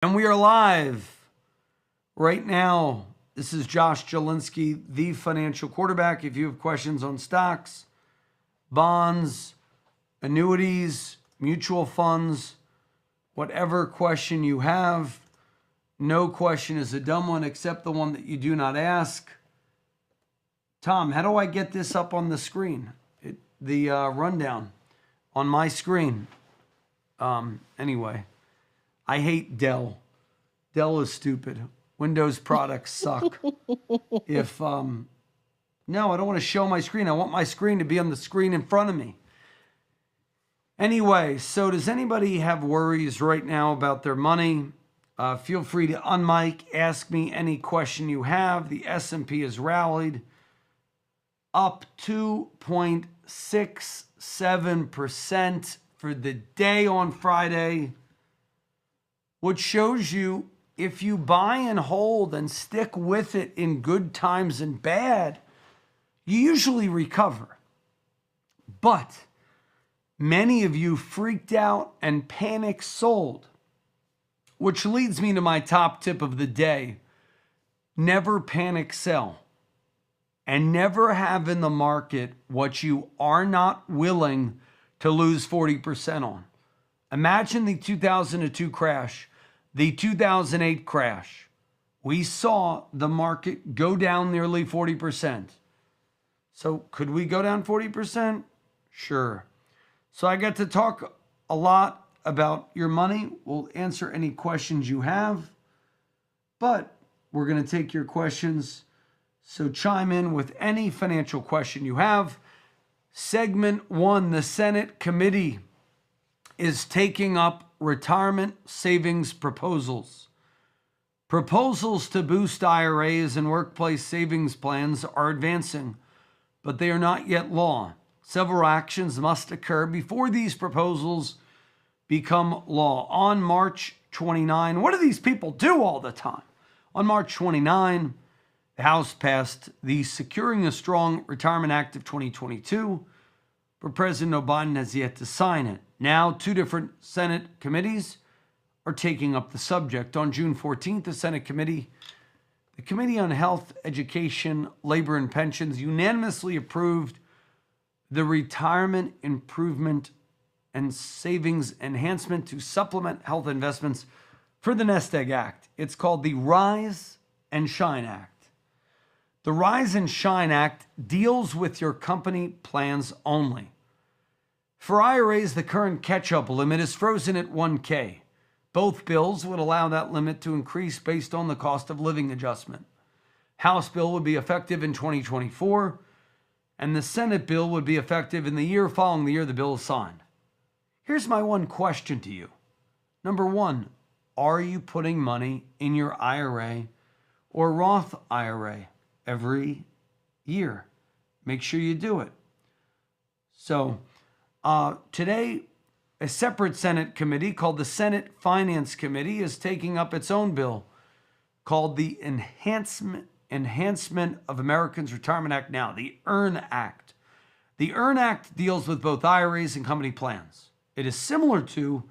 And we are live right now. This is Josh Jelinski, the financial quarterback. If you have questions on stocks, bonds, annuities, mutual funds, whatever question you have, no question is a dumb one except the one that you do not ask. Tom, how do I get this up on the screen? The rundown on my screen. Anyway. I hate Dell. Dell is stupid. Windows products suck. No, I don't want to show my screen. I want my screen to be on the screen in front of me. Anyway, so does anybody have worries right now about their money? Feel free to unmic, ask me any question you have. The S&P has rallied up 2.67% for the day on Friday, which shows you if you buy and hold and stick with it in good times and bad, you usually recover. But many of you freaked out and panic sold, which leads me to my top tip of the day. Never panic sell, and never have in the market what you are not willing to lose 40% on. Imagine the 2002 crash. The 2008 crash, we saw the market go down nearly 40%. So could we go down 40%? Sure. So I get to talk a lot about your money. We'll answer any questions you have, but we're going to take your questions. So chime in with any financial question you have. Segment 1, the Senate committee is taking up retirement savings proposals. Proposals to boost IRAs and workplace savings plans are advancing, but they are not yet law. Several actions must occur before these proposals become law. On March 29, what do these people do all the time? On March 29, the House passed the Securing a Strong Retirement Act of 2022, but President Biden has yet to sign it. Now, two different Senate committees are taking up the subject. On June 14th, the Committee on Health, Education, Labor, and Pensions unanimously approved the Retirement Improvement and Savings Enhancement to Supplement Health Investments for the Nest Egg Act. It's called the Rise and Shine Act. The Rise and Shine Act deals with your company plans only. For IRAs, the current catch-up limit is frozen at $1,000. Both bills would allow that limit to increase based on the cost of living adjustment. House bill would be effective in 2024, and the Senate bill would be effective in the year following the year the bill is signed. Here's my one question to you. Number one, are you putting money in your IRA or Roth IRA every year? Make sure you do it. So, today, a separate Senate committee called the Senate Finance Committee is taking up its own bill called the Enhancement of Americans' Retirement Act Now, the EARN Act. The EARN Act deals with both IRAs and company plans. It is similar to,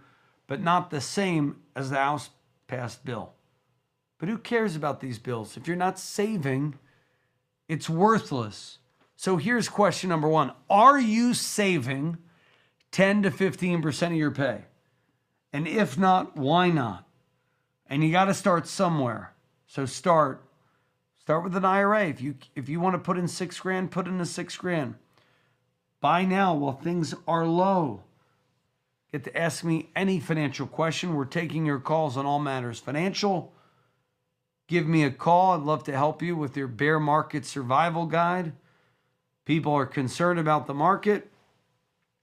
but not the same as the House-passed bill. But who cares about these bills? If you're not saving, it's worthless. So here's question number one. Are you saving 10 to 15% of your pay? And if not, why not? And you got to start somewhere. So start with an IRA. If you want to put in $6,000, put in the $6,000. Buy now while things are low. Get to ask me any financial question. We're taking your calls on all matters financial. Give me a call. I'd love to help you with your bear market survival guide. People are concerned about the market.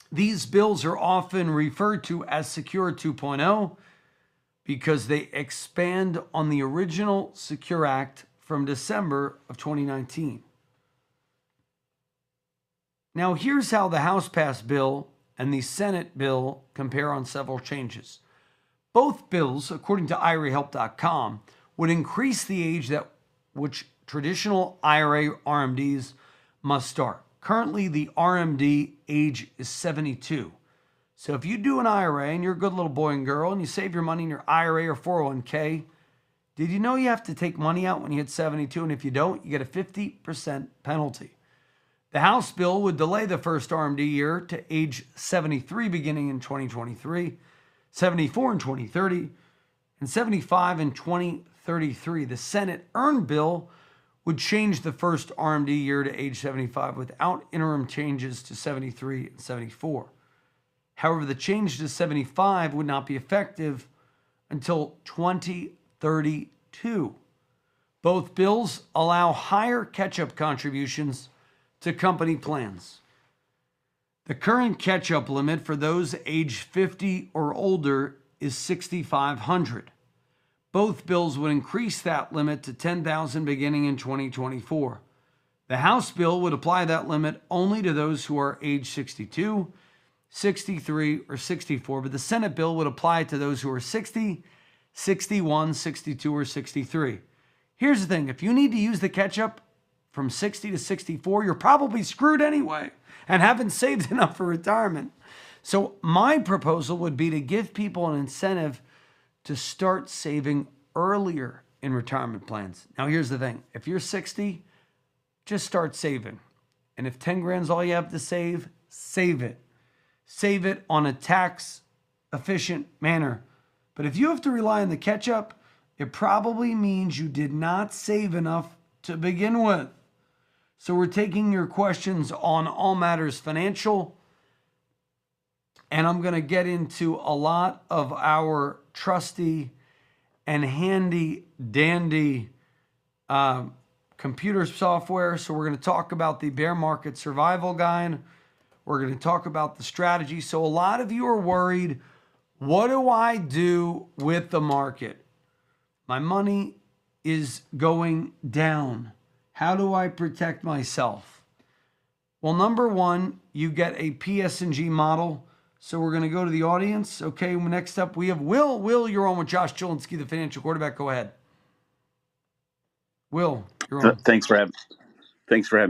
These bills are often referred to as Secure 2.0 because they expand on the original Secure Act from December of 2019. Now, here's how the House-passed bill and the Senate bill compare on several changes. Both bills, according to IRAhelp.com, would increase the age at which traditional IRA RMDs must start. Currently, the RMD age is 72. So if you do an IRA and you're a good little boy and girl and you save your money in your IRA or 401k, did you know you have to take money out when you hit 72? And if you don't, you get a 50% penalty. The House bill would delay the first RMD year to age 73 beginning in 2023, 74 in 2030, and 75 in 2033. The Senate Earn bill would change the first RMD year to age 75 without interim changes to 73 and 74. However, the change to 75 would not be effective until 2032. Both bills allow higher catch-up contributions to company plans. The current catch-up limit for those age 50 or older is $6,500. Both bills would increase that limit to $10,000 beginning in 2024. The House bill would apply that limit only to those who are age 62, 63, or 64, but the Senate bill would apply to those who are 60, 61, 62, or 63. Here's the thing, if you need to use the catch-up from 60 to 64, you're probably screwed anyway and haven't saved enough for retirement. So my proposal would be to give people an incentive to start saving earlier in retirement plans. Now, here's the thing. If you're 60, just start saving. And if 10 grand's all you have to save, save it. Save it on a tax efficient manner. But if you have to rely on the catch-up, it probably means you did not save enough to begin with. So we're taking your questions on All Matters Financial, and I'm going to get into a lot of our trusty and handy dandy computer software. So we're going to talk about the bear market survival guide. We're going to talk about the strategy. So a lot of you are worried, what do I do with the market? My money is going down. How do I protect myself? Well, number one, you get a PS&G model. So we're going to go to the audience. Okay, next up we have Will. Will, you're on with Josh Chilinski, the financial quarterback. Go ahead. Will, you're on. Thanks for having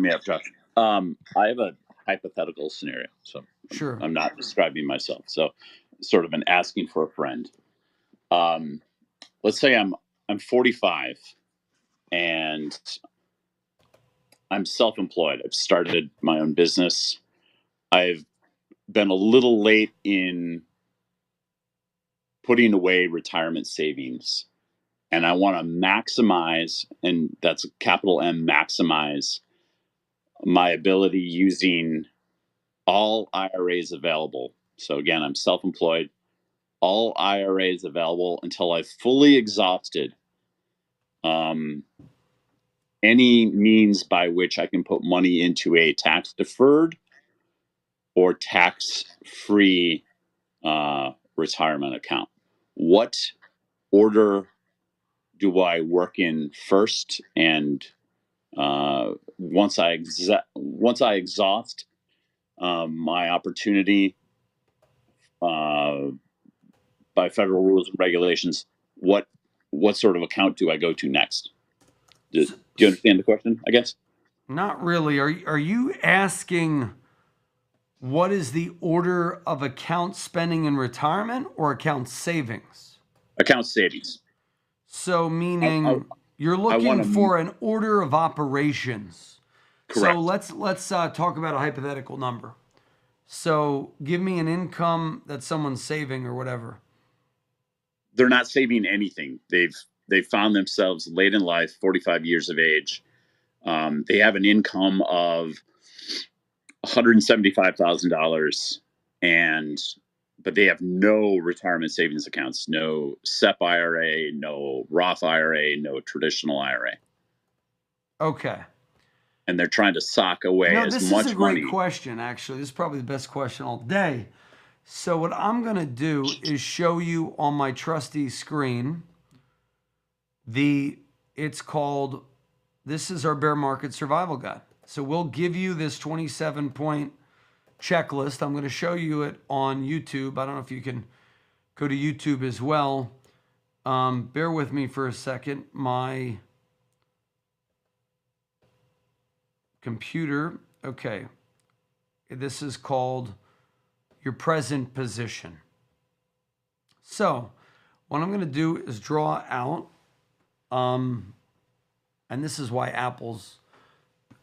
me up, Josh. I have a hypothetical scenario. So Sure. I'm not describing myself. So sort of an asking for a friend. Let's say I'm 45 and I'm self-employed. I've started my own business. I've been a little late in putting away retirement savings, and I want to maximize, and that's a capital M, maximize my ability using all IRAs available. So again, I'm self-employed, all IRAs available until I've fully exhausted any means by which I can put money into a tax deferred or tax free retirement account. What order do I work in first? And once I exhaust my opportunity by federal rules and regulations, what sort of account do I go to next? Do you understand the question, I guess? Not really. Are you asking what is the order of account spending in retirement or account savings? Account savings. So meaning you're looking for an order of operations. Correct. So let's talk about a hypothetical number. So give me an income that someone's saving or whatever. They're not saving anything. They've found themselves late in life, 45 years of age. They have an income of $175,000, but they have no retirement savings accounts, no SEP IRA, no Roth IRA, no traditional IRA. Okay. And they're trying to sock away as much money. This is a great question, actually. This is probably the best question all day. So what I'm going to do is show you on my trusty screen it's called, this is our bear market survival guide. So we'll give you this 27-point checklist. I'm going to show you it on YouTube. I don't know if you can go to YouTube as well. Bear with me for a second. My computer. Okay. This is called your present position. So what I'm going to do is draw out, and this is why Apple's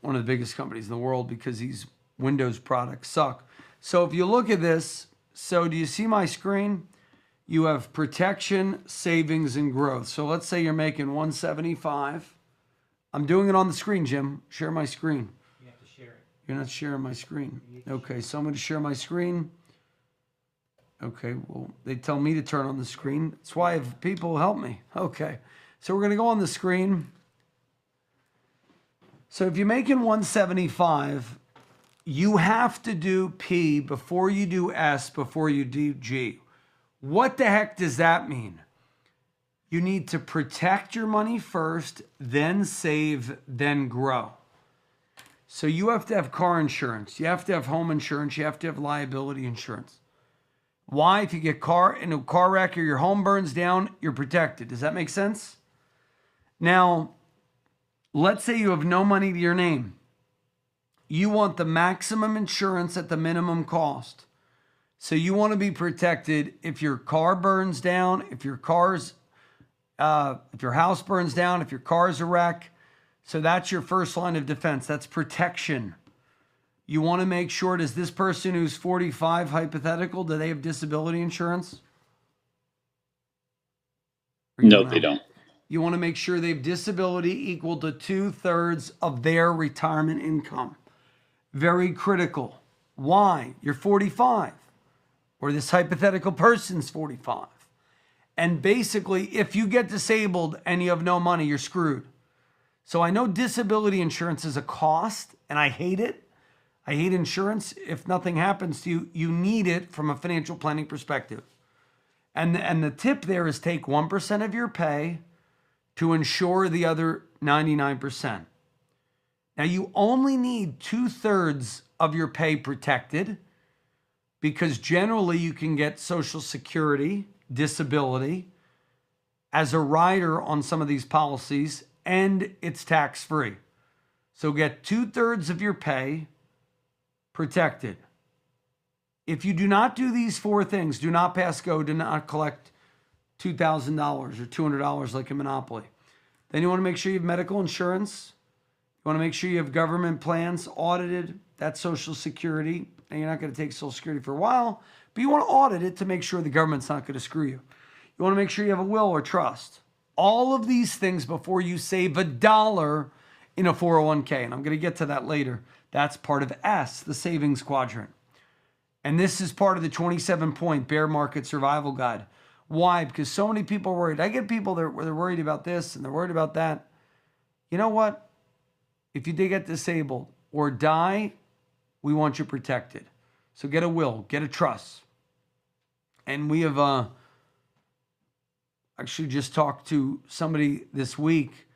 one of the biggest companies in the world, because these Windows products suck. So if you look at this, so do you see my screen? You have protection, savings, and growth. So let's say you're making 175. I'm doing it on the screen, Jim. Share my screen. You have to share it. You're not sharing my screen. Okay, so I'm going to share my screen. Okay, well, they tell me to turn on the screen. That's why I have people help me. Okay, so we're going to go on the screen. So if you're making 175, you have to do P before you do S, before you do G. What the heck does that mean? You need to protect your money first, then save, then grow. So you have to have car insurance. You have to have home insurance. You have to have liability insurance. Why? If you get in a car wreck or your home burns down, you're protected. Does that make sense? Now, let's say you have no money to your name. You want the maximum insurance at the minimum cost. So you want to be protected if your car burns down, if your house burns down, if your car's a wreck. So that's your first line of defense. That's protection. You want to make sure, does this person who's 45, hypothetical, do they have disability insurance? No, they don't. You want to make sure they have disability equal to 2/3 of their retirement income. Very critical. Why? You're 45, or this hypothetical person's 45. And basically, if you get disabled and you have no money, you're screwed. So I know disability insurance is a cost, and I hate it. I hate insurance. If nothing happens to you, you need it from a financial planning perspective. And the tip there is take 1% of your pay to insure the other 99%. Now, you only need 2/3 of your pay protected, because generally you can get Social Security, disability as a rider on some of these policies, and it's tax-free. So get 2/3 of your pay protected. If you do not do these 4 things, do not pass go, do not collect $2,000 or $200 like a monopoly. Then you want to make sure you have medical insurance. You want to make sure you have government plans audited. That's Social Security. And you're not going to take Social Security for a while, but you want to audit it to make sure the government's not going to screw you. You want to make sure you have a will or trust. All of these things before you save $1 in a 401k. And I'm going to get to that later. That's part of S, the savings quadrant. And this is part of the 27-point bear market survival guide. Why? Because so many people are worried. I get people that they're worried about this and they're worried about that. You know what? If you did get disabled or die, we want you protected. So get a will, get a trust. And we have actually just talked to somebody this week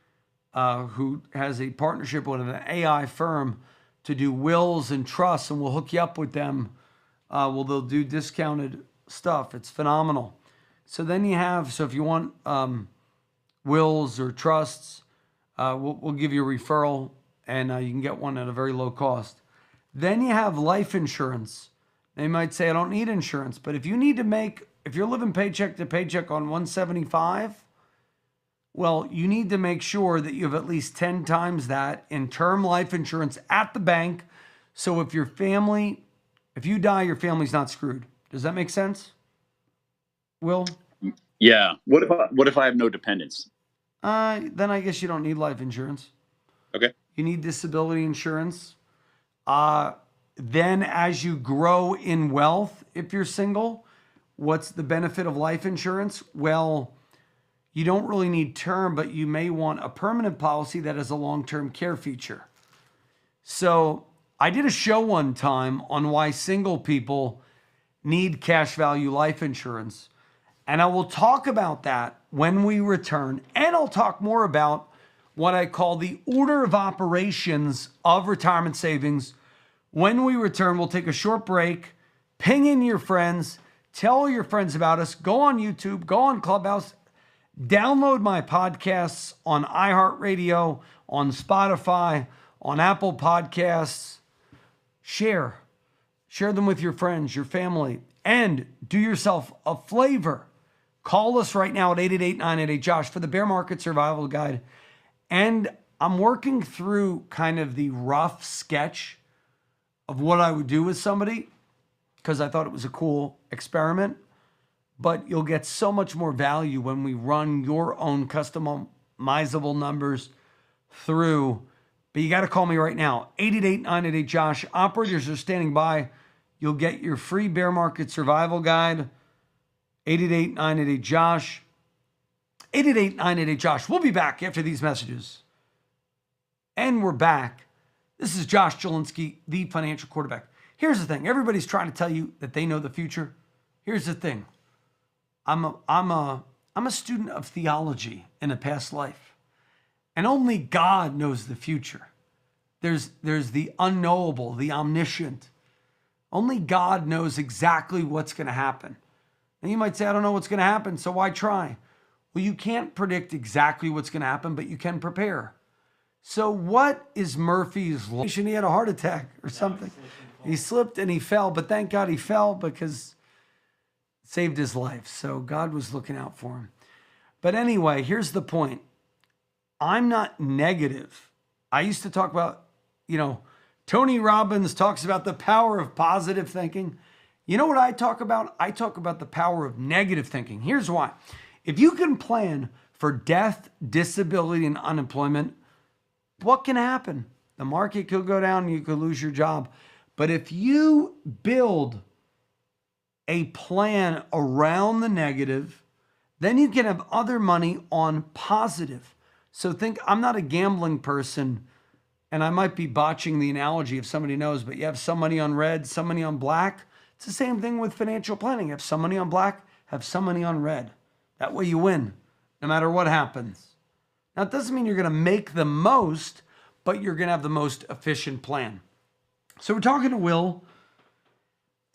who has a partnership with an AI firm to do wills and trusts, and we'll hook you up with them. They'll do discounted stuff. It's phenomenal. So then you have, so if you want wills or trusts, we'll give you a referral, and you can get one at a very low cost. Then you have life insurance. They might say, I don't need insurance, but if you're living paycheck to paycheck on 175, well, you need to make sure that you have at least 10 times that in term life insurance at the bank. So if you die, your family's not screwed. Does that make sense? Will? Yeah. What if I have no dependents? Then I guess you don't need life insurance. Okay. You need disability insurance. Then as you grow in wealth, if you're single, what's the benefit of life insurance? Well, you don't really need term, but you may want a permanent policy that has a long-term care feature. So I did a show one time on why single people need cash value life insurance. And I will talk about that when we return. And I'll talk more about what I call the order of operations of retirement savings. When we return, we'll take a short break, ping in your friends, tell your friends about us, go on YouTube, go on Clubhouse, download my podcasts on iHeartRadio, on Spotify, on Apple Podcasts, share. Share them with your friends, your family, and do yourself a favor. Call us right now at 888-988-JOSH for the Bear Market Survival Guide. And I'm working through kind of the rough sketch of what I would do with somebody because I thought it was a cool experiment. But you'll get so much more value when we run your own customizable numbers through. But you got to call me right now, 888-988-JOSH. Operators are standing by. You'll get your free Bear Market Survival Guide, 888-988-JOSH. 888-988-JOSH. We'll be back after these messages. And we're back. This is Josh Jelinski, the financial quarterback. Here's the thing. Everybody's trying to tell you that they know the future. Here's the thing. I'm a student of theology in a past life. And only God knows the future. There's the unknowable, the omniscient. Only God knows exactly what's going to happen. And you might say, I don't know what's going to happen, so why try? Well, you can't predict exactly what's going to happen, but you can prepare. So what is Murphy's Law? He had a heart attack or something. He slipped and he fell, but thank God he fell because it saved his life. So God was looking out for him. But anyway, here's the point. I'm not negative. I used to talk about, Tony Robbins talks about the power of positive thinking. You know what I talk about? I talk about the power of negative thinking. Here's why. If you can plan for death, disability, and unemployment, what can happen? The market could go down and you could lose your job. But if you build a plan around the negative, then you can have other money on positive. So think, I'm not a gambling person, and I might be botching the analogy if somebody knows, but you have some money on red, some money on black. It's the same thing with financial planning. You have some money on black, have some money on red. That way you win, no matter what happens. Now, it doesn't mean you're going to make the most, but you're going to have the most efficient plan. So we're talking to Will,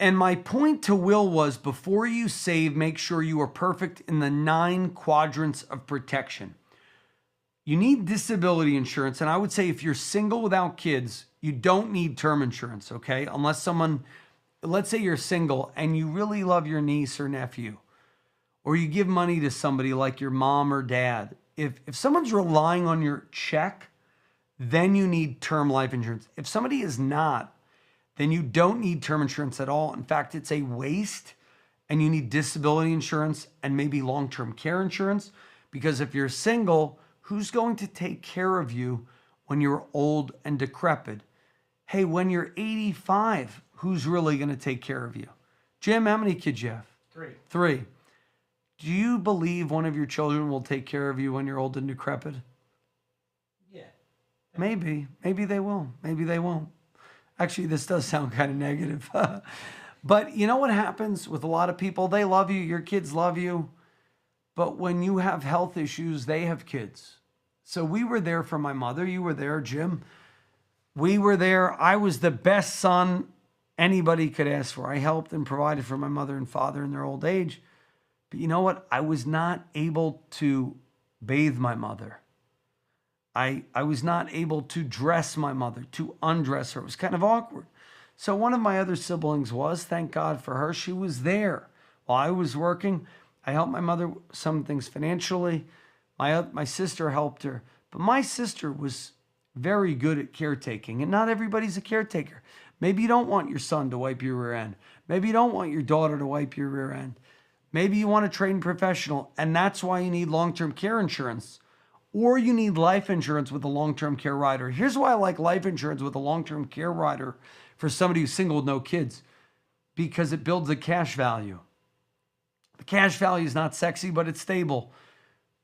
and my point to Will was, before you save, make sure you are perfect in the 9 quadrants of protection. You need disability insurance, and I would say if you're single without kids, you don't need term insurance, okay? Unless someone, let's say you're single and you really love your niece or nephew, or you give money to somebody like your mom or dad. If someone's relying on your check, then you need term life insurance. If somebody is not, then you don't need term insurance at all. In fact, it's a waste, and you need disability insurance and maybe long-term care insurance, because if you're single, who's going to take care of you when you're old and decrepit? Hey, when you're 85, who's really going to take care of you? Jim, how many kids you have? 3. 3. Do you believe one of your children will take care of you when you're old and decrepit? Yeah. Maybe. Maybe they will. Maybe they won't. Actually, this does sound kind of negative. But you know what happens with a lot of people? They love you. Your kids love you. But when you have health issues, they have kids. So we were there for my mother. You were there, Jim. We were there. I was the best son anybody could ask for. I helped and provided for my mother and father in their old age. But you know what? I was not able to bathe my mother. I was not able to dress my mother, to undress her. It was kind of awkward. So one of my other siblings was, thank God for her, she was there. While I was working, I helped my mother with some things financially. My sister helped her. But my sister was very good at caretaking, and not everybody's a caretaker. Maybe you don't want your son to wipe your rear end. Maybe you don't want your daughter to wipe your rear end. Maybe you want a trained professional, and that's why you need long-term care insurance. Or you need life insurance with a long-term care rider. Here's why I like life insurance with a long-term care rider for somebody who's single with no kids. Because it builds a cash value. The cash value is not sexy, but it's stable.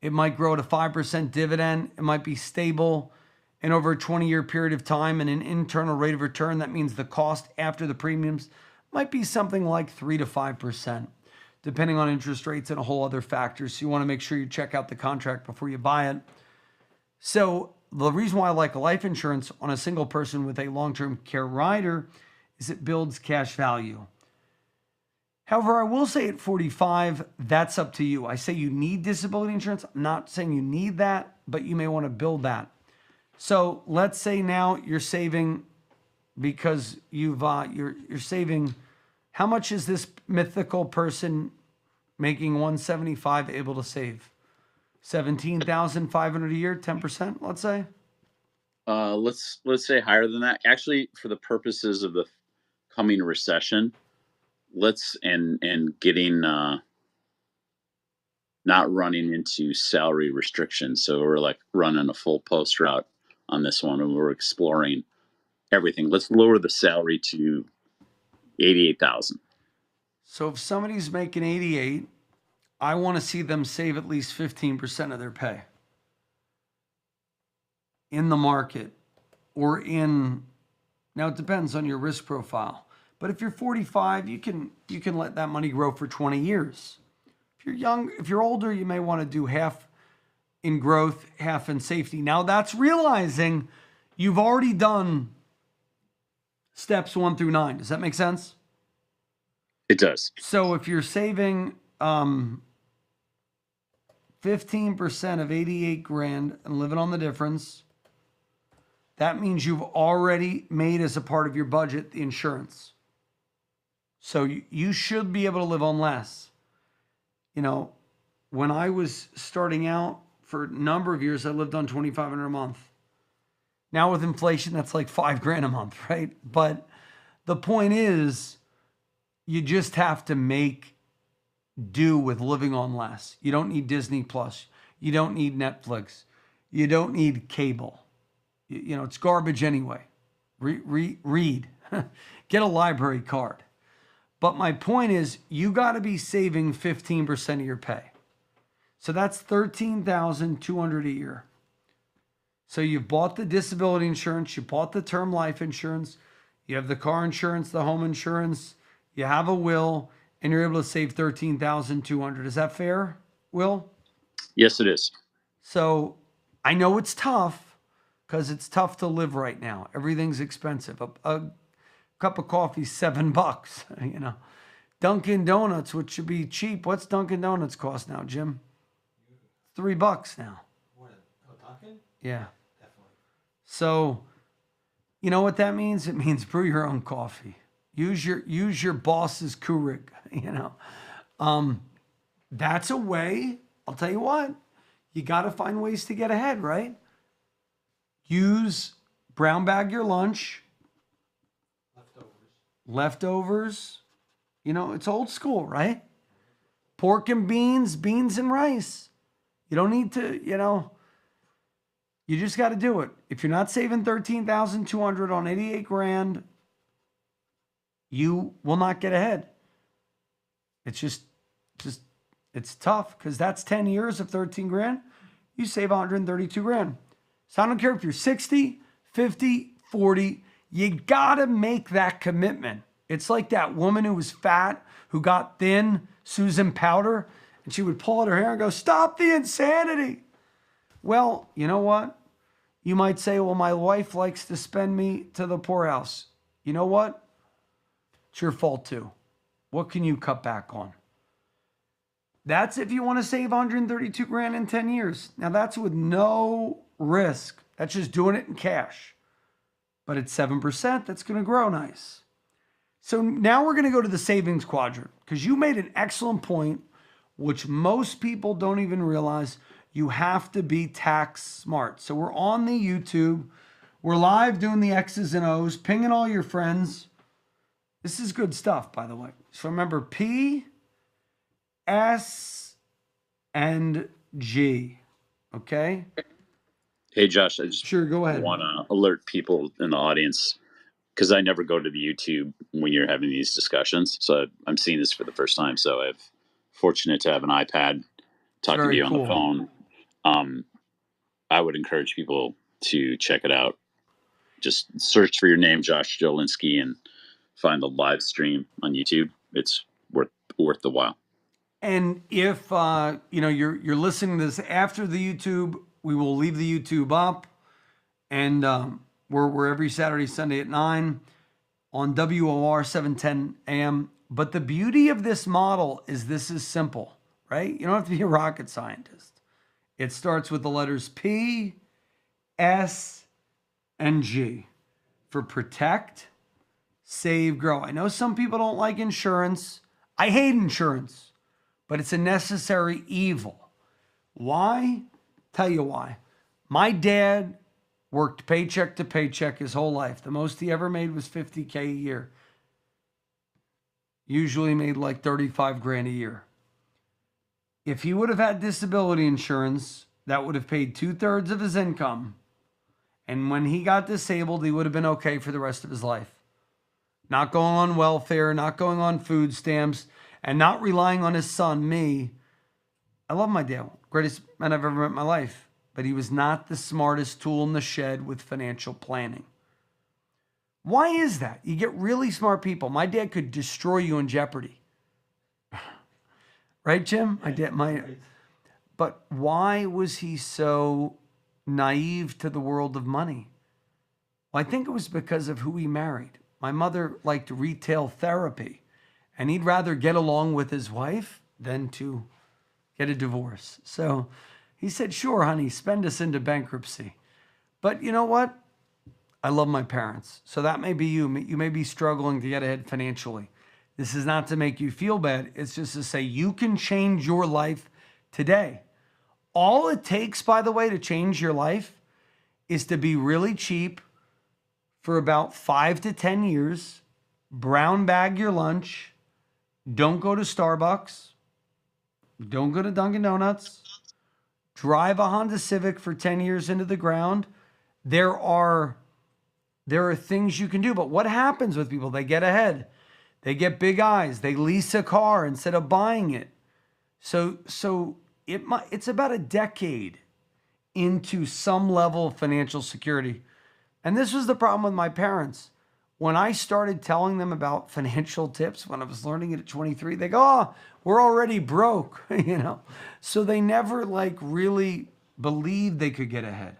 It might grow at a 5% dividend. It might be stable. And over a 20-year period of time and an internal rate of return, that means the cost after the premiums might be something like 3 to 5%, depending on interest rates and a whole other factors. So you want to make sure you check out the contract before you buy it. So the reason why I like life insurance on a single person with a long-term care rider is it builds cash value. However, I will say at 45, that's up to you. I say you need disability insurance. I'm not saying you need that, but you may want to build that. So let's say now you're saving because you're saving. How much is this mythical person making 175 able to save? 17,500 a year, 10%, let's say. Let's say higher than that. Actually, for the purposes of the coming recession, let's and getting not running into salary restrictions. So we're like running a full post route on this one, and we're exploring everything. Let's lower the salary to 88,000. So if somebody's making 88, I want to see them save at least 15% of their pay in the market or in, now it depends on your risk profile. But if you're 45, you can let that money grow for 20 years. If you're young, if you're older, you may want to do half in growth, half in safety. Now that's realizing you've already done steps 1 through 9. Does that make sense? It does. So if you're saving 15% of 88 grand and living on the difference, that means you've already made as a part of your budget the insurance. So you should be able to live on less. You know, when I was starting out for a number of years, I lived on $2,500 a month. Now with inflation, that's like $5,000 a month, right? But the point is, you just have to make do with living on less. You don't need Disney Plus. You don't need Netflix. You don't need cable. You know, it's garbage anyway. Read. Get a library card. But my point is, you got to be saving 15% of your pay. So that's $13,200 a year. So you've bought the disability insurance, you bought the term life insurance, you have the car insurance, the home insurance, you have a will, and you're able to save $13,200. Is that fair, Will? Yes, it is. So I know it's tough because it's tough to live right now. Everything's expensive. A cup of coffee, $7, you know. Dunkin' Donuts, which should be cheap. What's Dunkin' Donuts cost now, Jim? $3 now. What? Dunkin'? Yeah. Definitely. So, you know what that means? It means brew your own coffee. Use your boss's Keurig, you know. That's a way. I'll tell you what. You got to find ways to get ahead, right? Use brown bag your lunch. Leftovers. You know, it's old school, right? Pork and beans, beans and rice. You don't need to, you know, you just got to do it. If you're not saving $13,200 on 88 grand, you will not get ahead. It's just it's tough because that's 10 years of 13 grand. You save 132 grand. So I don't care if you're 60, 50, 40, you got to make that commitment. It's like that woman who was fat, who got thin, Susan Powder, and she would pull out her hair and go, "Stop the insanity." Well, you know what? You might say, "Well, my wife likes to spend me to the poorhouse." You know what? It's your fault too. What can you cut back on? That's if you want to save 132 grand in 10 years. Now that's with no risk. That's just doing it in cash. But at 7%, that's going to grow nice. So now we're going to go to the savings quadrant because you made an excellent point, which most people don't even realize. You have to be tax smart. So we're on the YouTube. We're live doing the X's and O's, pinging all your friends. This is good stuff, by the way. So remember, P, S, and G. Okay? Hey, Josh, I just Sure, go ahead. want to alert people in the audience because I never go to the YouTube when you're having these discussions. So I'm seeing this for the first time. So I'm fortunate to have an iPad talking to you on the phone. I would encourage people to check it out. Just search for your name, Josh Jolinsky, and find the live stream on YouTube. It's worth the while. And if you know you're listening to this after the YouTube, we will leave the YouTube up, and we're every Saturday, Sunday at 9 on WOR 710 AM. But the beauty of this model is this is simple, right? You don't have to be a rocket scientist. It starts with the letters P, S, and G. for protect, save, grow. I know some people don't like insurance. I hate insurance, but it's a necessary evil. Why? Tell you why. My dad worked paycheck to paycheck his whole life. The most he ever made was $50K a year. Usually made like 35 grand a year. If he would have had disability insurance, that would have paid 2/3 of his income. And when he got disabled, he would have been okay for the rest of his life. Not going on welfare, not going on food stamps, and not relying on his son, me. I love my dad. Greatest man I've ever met in my life. But he was not the smartest tool in the shed with financial planning. Why is that? You get really smart people. My dad could destroy you in Jeopardy. Right, Jim? But why was he so naive to the world of money? Well, I think it was because of who he married. My mother liked retail therapy, and he'd rather get along with his wife than to get a divorce. So he said, sure, honey, spend us into bankruptcy. But you know what? I love my parents. So that may be you. You may be struggling to get ahead financially. This is not to make you feel bad. It's just to say you can change your life today. All it takes, by the way, to change your life is to be really cheap for about 5 to 10 years, brown bag your lunch, don't go to Starbucks, don't go to Dunkin' Donuts, drive a Honda Civic for 10 years into the ground. There are things you can do, but what happens with people? They get ahead. They get big eyes. They lease a car instead of buying it. So it's about a decade into some level of financial security. And this was the problem with my parents. When I started telling them about financial tips, when I was learning it at 23, they go, oh, we're already broke, So they never really believed they could get ahead.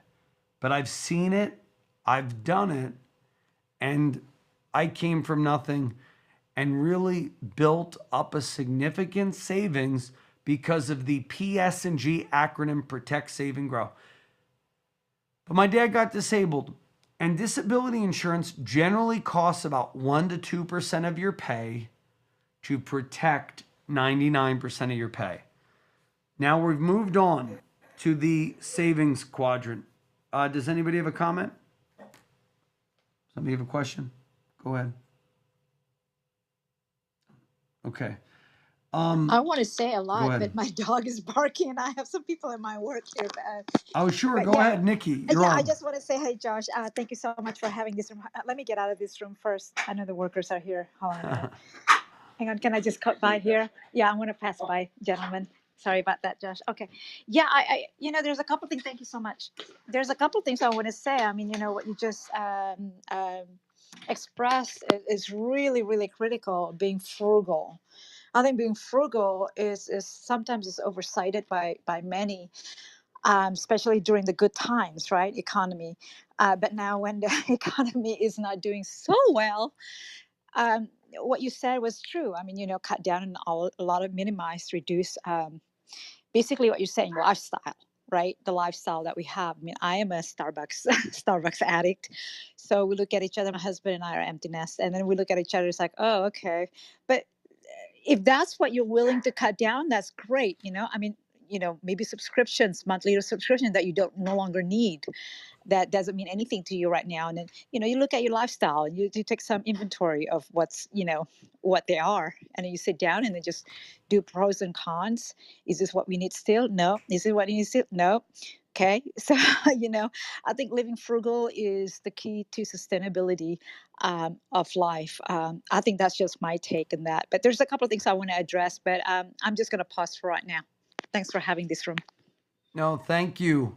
But I've seen it. I've done it, and I came from nothing and really built up a significant savings because of the PS&G acronym, Protect, Save, and Grow. But my dad got disabled, and disability insurance generally costs about 1% to 2% of your pay to protect 99% of your pay. Now we've moved on to the savings quadrant. Does anybody have a comment? Somebody have a question? Go ahead. Okay. I want to say a Go lot, ahead. but my dog is barking, and I have some people in my work here. Oh, sure. But Go yeah, ahead, Nikki. You're I on. just want to say, hey, Josh, thank you so much for having this room. Let me get out of this room first. I know the workers are here. Hold on a minute. Hang on, can I just cut by here? Yeah, I'm going to pass by, gentlemen. Sorry about that, Josh. Okay. Yeah, there's a couple things. Thank you so much. There's a couple things I want to say. I mean, what you just expressed is really, really critical, being frugal. I think being frugal is sometimes is oversighted by many, especially during the good times, right? Economy. But now when the economy is not doing so well, what you said was true. I mean, cut down on a lot of minimize, reduce. Basically, what you're saying, lifestyle, right? The lifestyle that we have. I mean, I am a Starbucks Starbucks addict, so we look at each other. My husband and I are empty nest, and then we look at each other. It's like, oh, okay, but if that's what you're willing to cut down, that's great. I mean, maybe subscriptions, monthly subscription that you don't no longer need, that doesn't mean anything to you right now. And then, you look at your lifestyle and you take some inventory of what they are. And then you sit down and then just do pros and cons. Is this what we need still? No. Is it what we need still? No. Okay. So, I think living frugal is the key to sustainability of life. I think that's just my take on that. But there's a couple of things I want to address, but I'm just going to pause for right now. Thanks for having this room. No, thank you.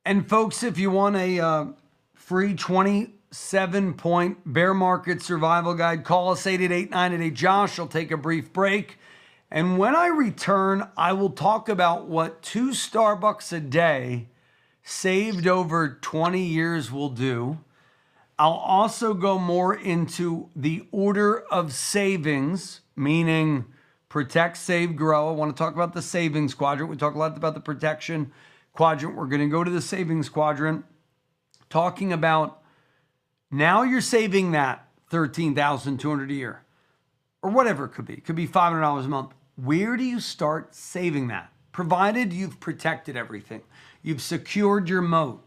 And folks, if you want a free 27-point bear market survival guide, call us 888-988-JOSH. I'll take a brief break. And when I return, I will talk about what 2 Starbucks a day saved over 20 years will do. I'll also go more into the order of savings, meaning protect, save, grow. I want to talk about the savings quadrant. We talk a lot about the protection quadrant. We're going to go to the savings quadrant, talking about Now you're saving that $13,200 a year or whatever it could be. It could be $500 a month. Where do you start saving that? Provided you've protected everything. You've secured your moat.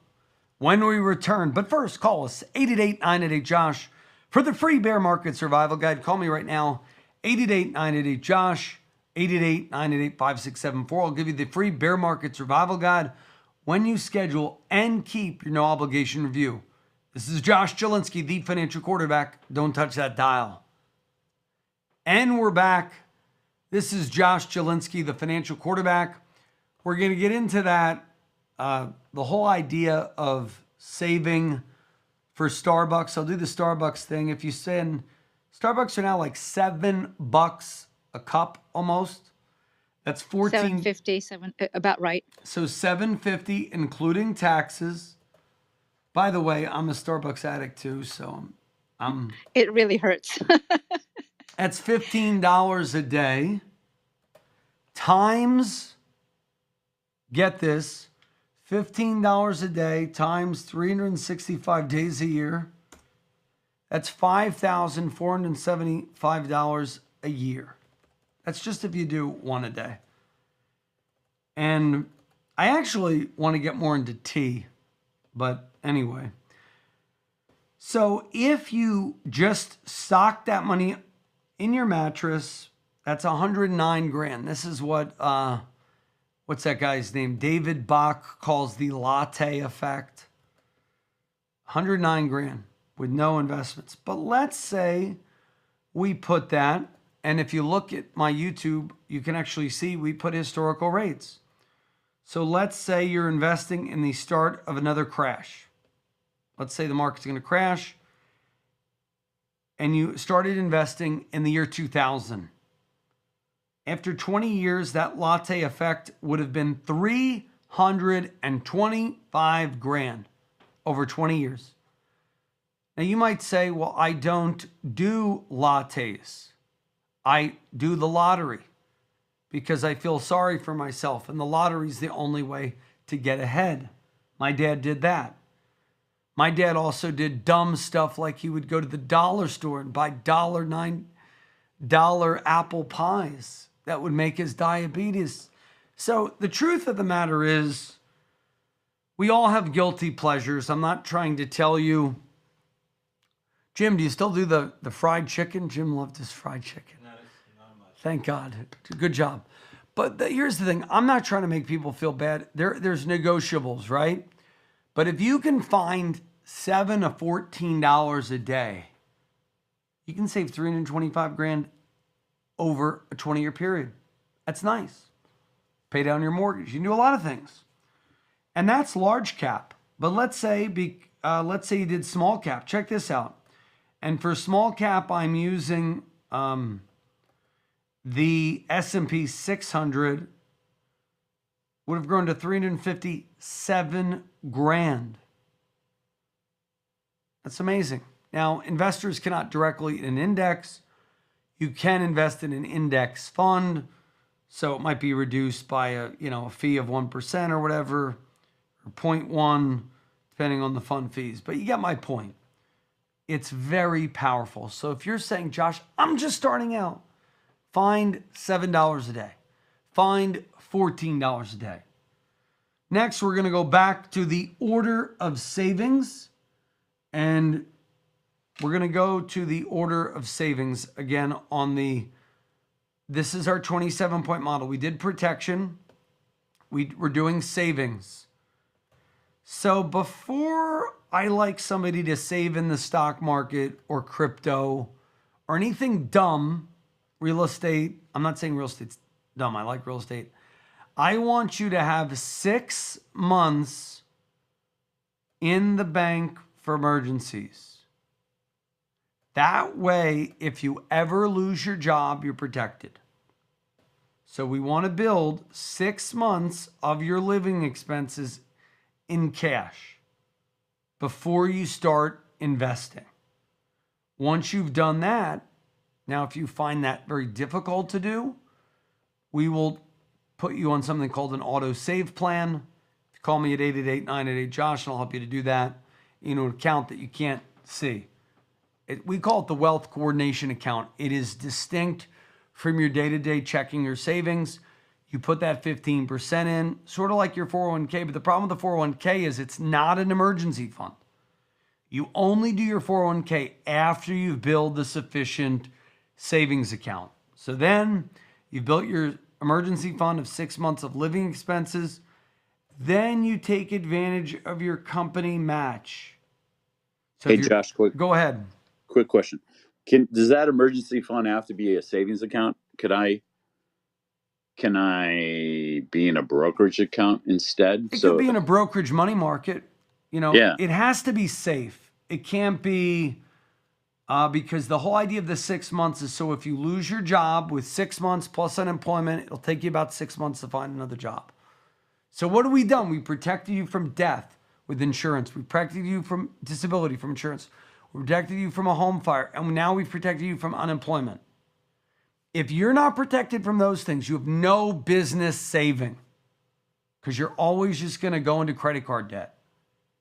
When we return, but first call us 888-988-JOSH for the free bear market survival guide. Call me right now, 888-988-JOSH, 888-988-5674. I'll give you the free bear market survival guide when you schedule and keep your no obligation review. This is Josh Jelinski, the financial quarterback. Don't touch that dial. And we're back. This is Josh Jelinski, the financial quarterback. We're going to get into that, the whole idea of saving for Starbucks. I'll do the Starbucks thing. If you send, Starbucks are now like $7 a cup almost. That's 14. $7.50, about right. So $7.50 including taxes. By the way, I'm a Starbucks addict too, so I'm It really hurts. that's $15 a day times, get this, $15 a day times 365 days a year. That's $5,475 a year. That's just if you do one a day. And I actually want to get more into tea, but anyway. So if you just stock that money in your mattress, that's 109 grand. This is what, what's that guy's name? David Bach calls the latte effect. 109 grand with no investments. But let's say we put that, and if you look at my YouTube, you can actually see we put historical rates. So let's say you're investing in the start of another crash. Let's say the market's going to crash, and you started investing in the year 2000. After 20 years, that latte effect would have been 325 grand over 20 years. Now you might say, well, I don't do lattes. I do the lottery because I feel sorry for myself, and the lottery is the only way to get ahead. My dad did that. My dad also did dumb stuff like he would go to the dollar store and buy $9 apple pies that would make his diabetes. So the truth of the matter is, we all have guilty pleasures. I'm not trying to tell you. Jim, do you still do the fried chicken? Jim loved his fried chicken. Not much. Thank God. Good job. But here's the thing. I'm not trying to make people feel bad. There's negotiables, right? But if you can find $7 to $14 a day, you can save 325 grand over a 20-year period. That's nice. Pay down your mortgage. You can do a lot of things. And that's large cap. But let's say you did small cap. Check this out. And for small cap, I'm using the S&P 600 would have grown to 357 grand. That's amazing. Now, investors cannot directly in an index. You can invest in an index fund, so it might be reduced by a fee of 1% or whatever, or 0.1, depending on the fund fees. But you get my point. It's very powerful. So if you're saying, Josh, I'm just starting out, find $7 a day. Find $14 a day. Next, we're going to go back to the order of savings. And we're going to go to the order of savings again on this is our 27-point model. We did protection. We're doing savings. So before I like somebody to save in the stock market or crypto or anything dumb, real estate, I'm not saying real estate's dumb. I like real estate. I want you to have 6 months in the bank for emergencies. That way, if you ever lose your job, you're protected. So we want to build 6 months of your living expenses in cash before you start investing. Once you've done that, now if you find that very difficult to do, we will put you on something called an auto save plan. Call me at 888-988-JOSH and I'll help you to do that. An account that you can't C. We call it the wealth coordination account. It is distinct from your day-to-day checking or savings. You put that 15% in, sort of like your 401k, but the problem with the 401k is it's not an emergency fund. You only do your 401k after you've built the sufficient savings account. So then you've built your emergency fund of 6 months of living expenses. Then you take advantage of your company match. So Hey, Josh, go ahead. Quick question. Does that emergency fund have to be a savings account? Can I be in a brokerage account instead? It could be in a brokerage money market. Yeah. It has to be safe. It can't be because the whole idea of the 6 months is so if you lose your job with 6 months plus unemployment, it'll take you about 6 months to find another job. So what have we done? We protected you from death with insurance. We protected you from disability from insurance. We protected you from a home fire. And now we've protected you from unemployment. If you're not protected from those things, you have no business saving because you're always just going to go into credit card debt.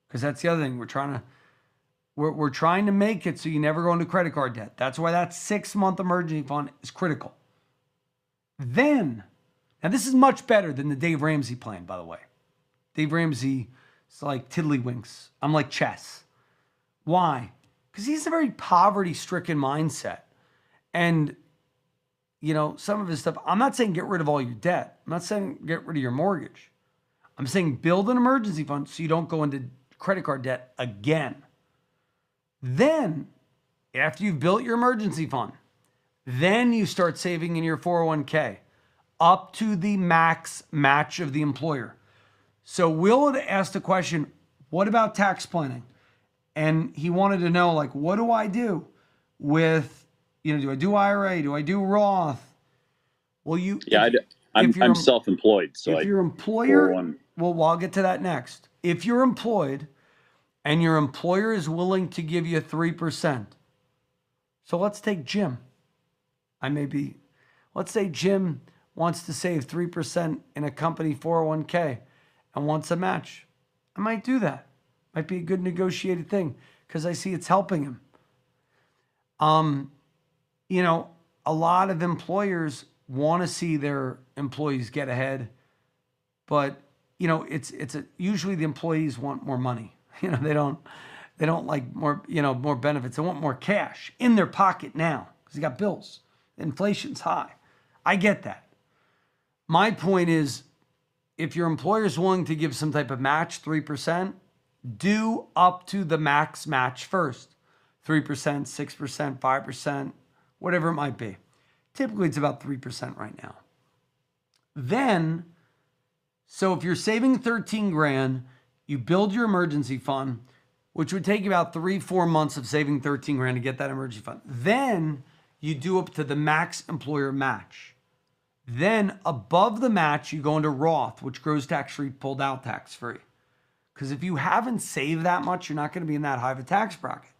Because that's the other thing. We're trying to make it so you never go into credit card debt. That's why that 6 month emergency fund is critical. Then, now this is much better than the Dave Ramsey plan, by the way. Dave Ramsey is like tiddlywinks. I'm like chess. Why? Because he's a very poverty-stricken mindset. And, some of his stuff, I'm not saying get rid of all your debt. I'm not saying get rid of your mortgage. I'm saying build an emergency fund so you don't go into credit card debt again. Then, after you've built your emergency fund, then you start saving in your 401k up to the max match of the employer. So Will had asked the question, what about tax planning? And he wanted to know, what do I do with, do I do IRA? Do I do Roth? Well, I'm self-employed. So if your employer, well, I'll get to that next. If you're employed and your employer is willing to give you 3%. So let's take Jim. Let's say Jim wants to save 3% in a company 401k and wants a match. I might do that. Might be a good negotiated thing because I see it's helping him. A lot of employers want to see their employees get ahead, but usually the employees want more money. They don't like more, more benefits. They want more cash in their pocket now because they got bills. Inflation's high. I get that. My point is, if your employer is willing to give some type of match, 3%, do up to the max match first. 3%, 6%, 5%, whatever it might be. Typically, it's about 3% right now. Then, so if you're saving 13 grand, you build your emergency fund, which would take you about 3-4 months of saving 13 grand to get that emergency fund. Then you do up to the max employer match. Then above the match, you go into Roth, which grows tax-free, pulled out tax-free. Because if you haven't saved that much, you're not going to be in that high of a tax bracket.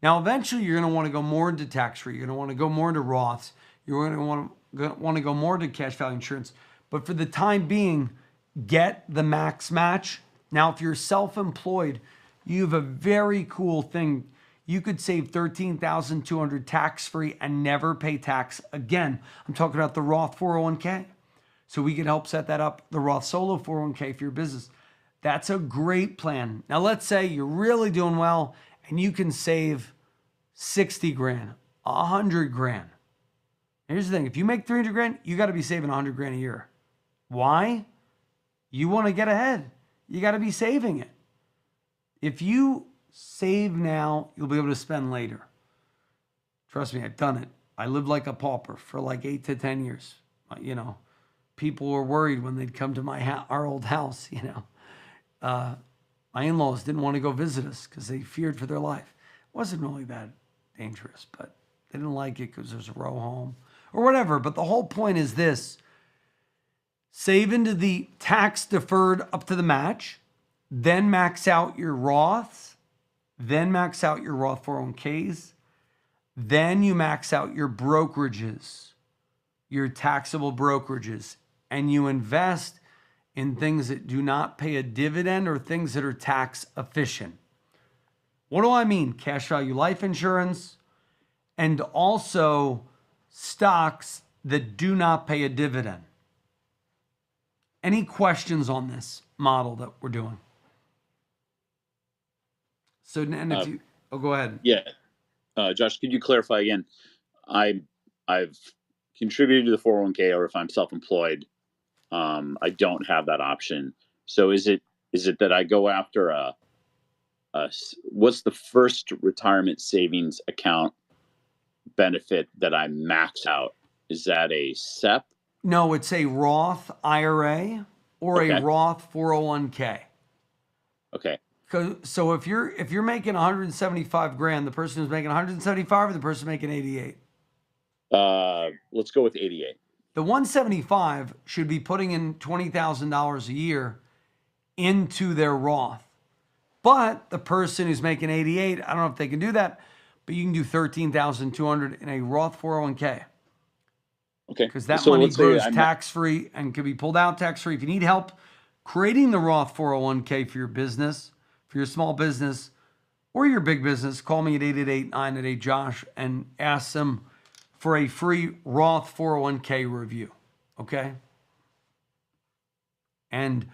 Now, eventually, you're going to want to go more into tax-free. You're going to want to go more into Roths. You're going to want to go more into cash value insurance. But for the time being, get the max match. Now, if you're self-employed, you have a very cool thing. You could save $13,200 tax-free and never pay tax again. I'm talking about the Roth 401k. So we can help set that up, the Roth Solo 401k for your business. That's a great plan. Now, let's say you're really doing well and you can save 60 grand, 100 grand. Here's the thing. If you make 300 grand, you got to be saving 100 grand a year. Why? You want to get ahead. You got to be saving it. If you save now, you'll be able to spend later. Trust me, I've done it. I lived like a pauper for like 8 to 10 years. People were worried when they'd come to our old house, My in-laws didn't want to go visit us because they feared for their life. It wasn't really that dangerous, but they didn't like it because there's a row home or whatever. But the whole point is this. Save into the tax deferred up to the match, then max out your Roths, then max out your Roth 401ks, then you max out your brokerages, your taxable brokerages, and you invest in things that do not pay a dividend or things that are tax efficient. What do I mean? Cash value life insurance and also stocks that do not pay a dividend. Any questions on this model that we're doing? So, and if you, go ahead. Yeah. Josh, could you clarify again? I've contributed to the 401k, or if I'm self-employed, I don't have that option. So is it that I go after what's the first retirement savings account benefit that I max out? Is that a SEP? No, it's a Roth IRA or a Okay. Roth 401k. Okay. So if you're making 175 grand, the person who's making 175 or the person making 88? Let's go with 88. The 175 should be putting in $20,000 a year into their Roth. But the person who's making 88, I don't know if they can do that, but you can do 13,200 in a Roth 401k. Okay. Because that So money let's say grows tax-free and can be pulled out tax-free. If you need help creating the Roth 401k for your business, for your small business, or your big business, call me at 888-988-JOSH and ask them for a free Roth 401k review, okay? And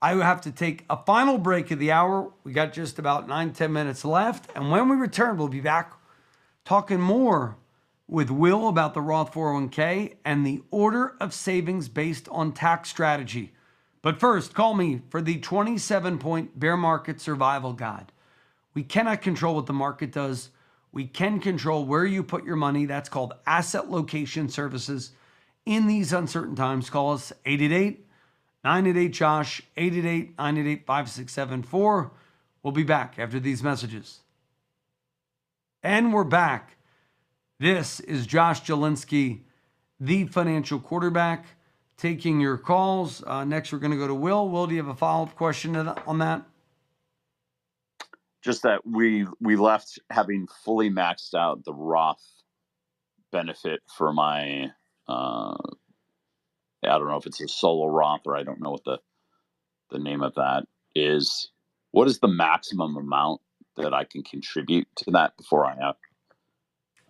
I have to take a final break of the hour. We got just about 9-10 minutes left. And when we return, we'll be back talking more with Will about the Roth 401k and the order of savings based on tax strategy. But first, call me for the 27-point bear market survival guide. We cannot control what the market does. We can control where you put your money. That's called asset location services. In these uncertain times, call us 888-988-JOSH, 888-988-5674. We'll be back after these messages. And we're back. This is Josh Jelinski, the financial quarterback, taking your calls. Next, we're going to go to Will. Will, do you have a follow-up question on that? Just that we left having fully maxed out the Roth benefit for my I don't know if it's a solo Roth, or I don't know what the name of that is. What is the maximum amount that I can contribute to that before I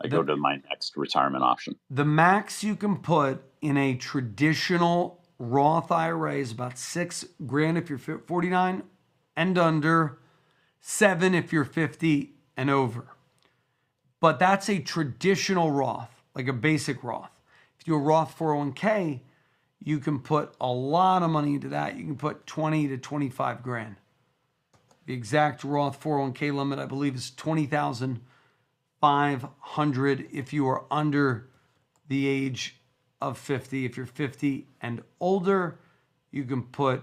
go to my next retirement option? The max you can put in a traditional Roth IRA is about $6 grand if you're 49 and under, 7 if you're 50 and over. But that's a traditional Roth, like a basic Roth. If you do a Roth 401k, you can put a lot of money into that. You can put 20 to 25 grand. The exact Roth 401k limit, I believe, is 20,500 if you are under the age of 50. If you're 50 and older, you can put,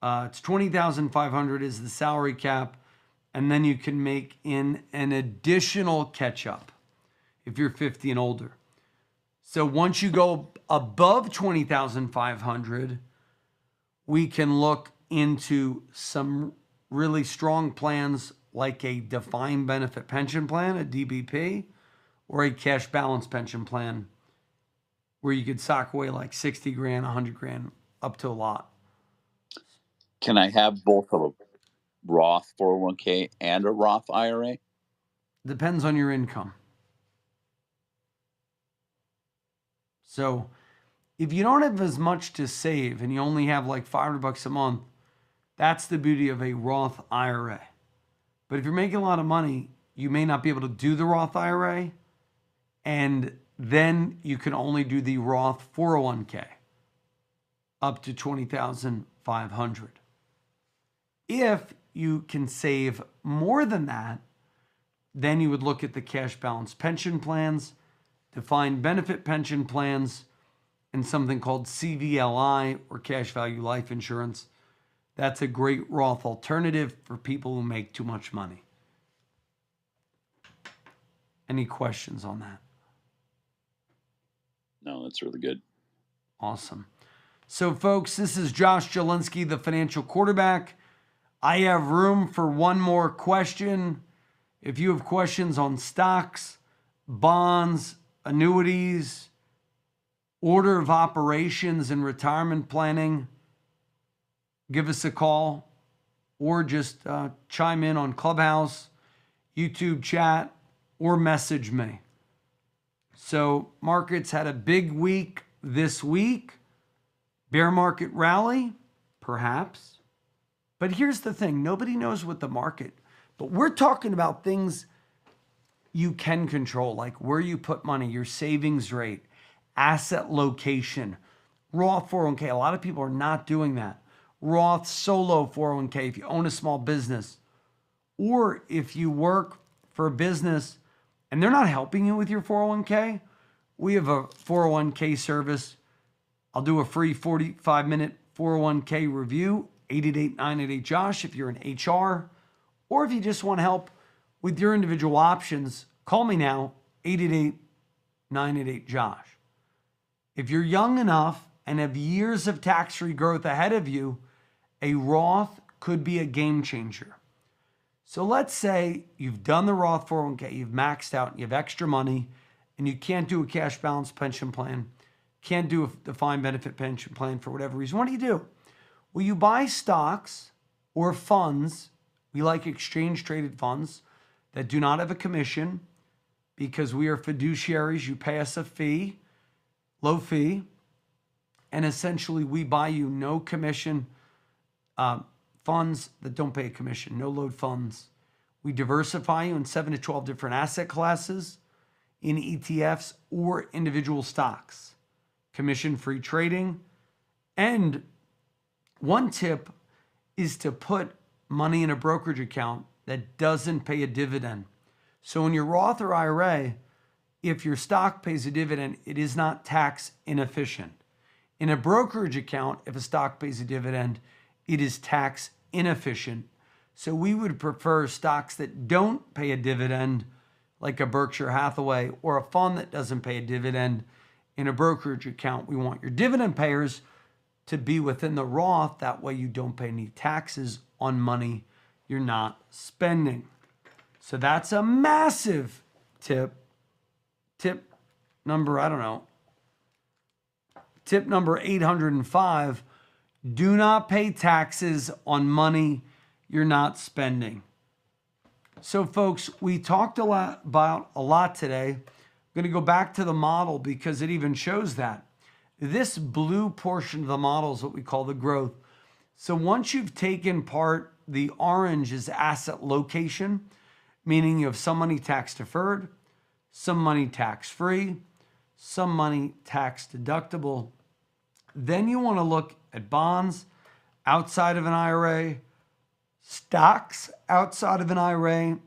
it's 20,500 is the salary cap, and then you can make in an additional catch-up if you're 50 and older. So once you go above 20,500, we can look into some really strong plans like a defined benefit pension plan, a DBP, or a cash balance pension plan where you could sock away like 60 grand, 100 grand, up to a lot. Can I have both a Roth 401k and a Roth IRA? Depends on your income. So if you don't have as much to save and you only have like $500 a month, that's the beauty of a Roth IRA. But if you're making a lot of money, you may not be able to do the Roth IRA, and then you can only do the Roth 401k up to 20,500. If you can save more than that, then you would look at the cash balance pension plans, defined benefit pension plans, and something called CVLI, or cash value life insurance. That's a great Roth alternative for people who make too much money. Any questions on that? No, that's really good. Awesome. So, folks, this is Josh Jelinski, the financial quarterback. I have room for one more question. If you have questions on stocks, bonds, annuities, order of operations and retirement planning, give us a call or just chime in on Clubhouse YouTube chat, or message me. So markets had a big week this week. Bear market rally, perhaps. But here's the thing, nobody knows what the market, but we're talking about things you can control, like where you put money, your savings rate, asset location, Roth 401k. A lot of people are not doing that. Roth solo 401k if you own a small business, or if you work for a business and they're not helping you with your 401k, we have a 401k service. I'll do a free 45-minute 401k review, 888-988-JOSH if you're in HR, or if you just want help with your individual options, call me now, 888-988-JOSH. If you're young enough and have years of tax-free growth ahead of you, a Roth could be a game changer. So let's say you've done the Roth 401k, you've maxed out, you have extra money, and you can't do a cash balance pension plan, can't do a defined benefit pension plan for whatever reason. What do? Well, you buy stocks or funds. We like exchange traded funds that do not have a commission because we are fiduciaries. You pay us a fee, low fee, and essentially we buy you no commission funds that don't pay a commission, no load funds. We diversify you in 7 to 12 different asset classes in ETFs or individual stocks, commission-free trading. And one tip is to put money in a brokerage account that doesn't pay a dividend. So in your Roth or IRA, if your stock pays a dividend, it is not tax inefficient. In a brokerage account, if a stock pays a dividend, it is tax inefficient. So we would prefer stocks that don't pay a dividend, like a Berkshire Hathaway, or a fund that doesn't pay a dividend. In a brokerage account, we want your dividend payers to be within the Roth. That way you don't pay any taxes on money you're not spending. So that's a massive tip. Tip number 805, do not pay taxes on money you're not spending. So folks, we talked about a lot today. I'm going to go back to the model because it even shows that. This blue portion of the model is what we call the growth. So once you've taken part, the orange is asset location, meaning you have some money tax deferred, some money tax free, some money tax deductible. Then you want to look at bonds outside of an IRA, stocks outside of an IRA,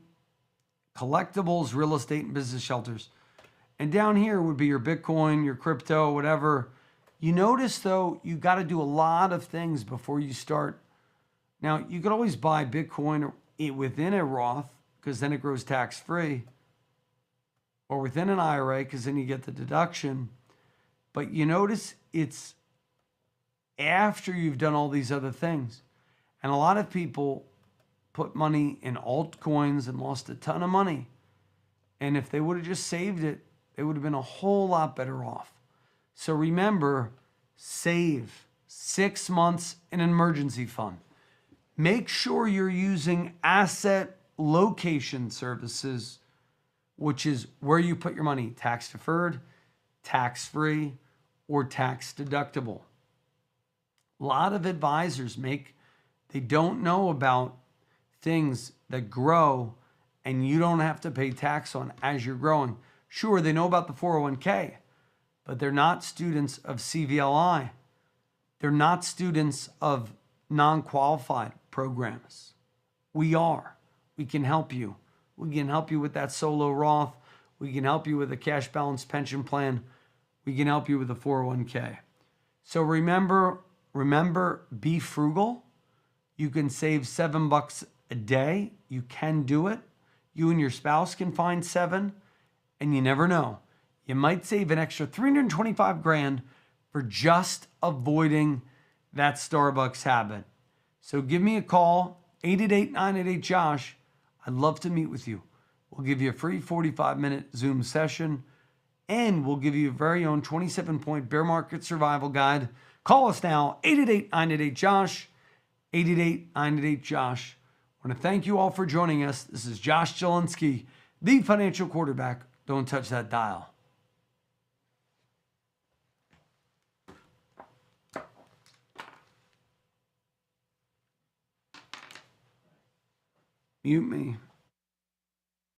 collectibles, real estate, and business shelters. And down here would be your Bitcoin, your crypto, whatever. You notice, though, you got to do a lot of things before you start. Now, you could always buy Bitcoin within a Roth because then it grows tax-free, or within an IRA because then you get the deduction. But you notice it's after you've done all these other things. And a lot of people put money in altcoins and lost a ton of money. And if they would have just saved it, they would have been a whole lot better off. So remember, save 6 months in an emergency fund. Make sure you're using asset location services, which is where you put your money, tax deferred, tax free, or tax deductible. A lot of advisors they don't know about things that grow and you don't have to pay tax on as you're growing. Sure, they know about the 401k, but they're not students of CVLI. They're not students of non-qualified programs. We are. We can help you. We can help you with that solo Roth. We can help you with a cash balance pension plan. We can help you with a 401k. So remember, be frugal. You can save $7 a day. You can do it. You and your spouse can find $7, and you never know. You might save an extra $325,000 for just avoiding that Starbucks habit. So give me a call, 888-988-JOSH. I'd love to meet with you. We'll give you a free 45-minute Zoom session, and we'll give you a very own 27-point bear market survival guide. Call us now, 888-988-JOSH, 888-988-JOSH. I want to thank you all for joining us. This is Josh Jelinski, the financial quarterback. Don't touch that dial. Mute me.